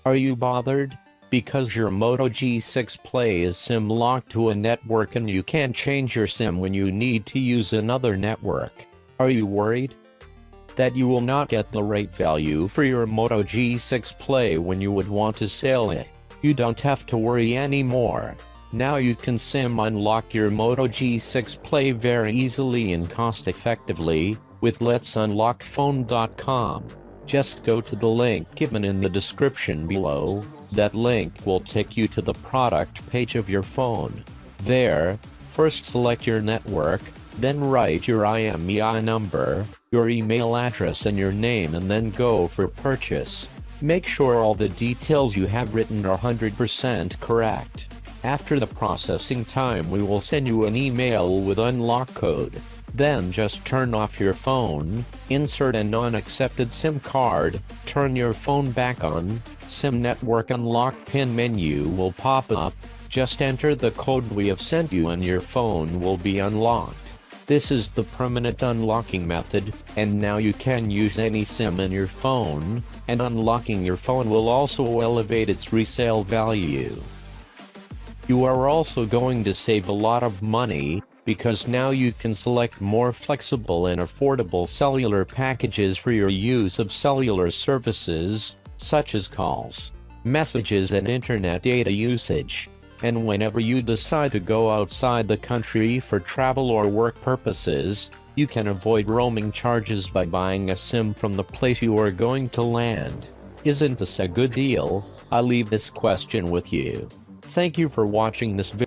Are you bothered? Because your Moto G6 Play is SIM locked to a network and you can't change your SIM when you need to use another network. Are you worried that you will not get the right value for your Moto G6 Play when you would want to sell it? You don't have to worry anymore. Now you can SIM unlock your Moto G6 Play very easily and cost-effectively with letsunlockphone.com. Just go to the link given in the description below. That link will take you to the product page of your phone. There, first select your network, then write your IMEI number, your email address and your name, and then go for purchase. Make sure all the details you have written are 100% correct. After the processing time, we will send you an email with unlock code. Then just turn off your phone, insert a non-accepted SIM card, turn your phone back on, SIM network unlock pin menu will pop up, just enter the code we have sent you and your phone will be unlocked. This is the permanent unlocking method, and now you can use any SIM in your phone, and unlocking your phone will also elevate its resale value. You are also going to save a lot of money, because now you can select more flexible and affordable cellular packages for your use of cellular services, such as calls, messages and internet data usage. And whenever you decide to go outside the country for travel or work purposes, you can avoid roaming charges by buying a SIM from the place you are going to land. Isn't this a good deal? I'll leave this question with you. Thank you for watching this video.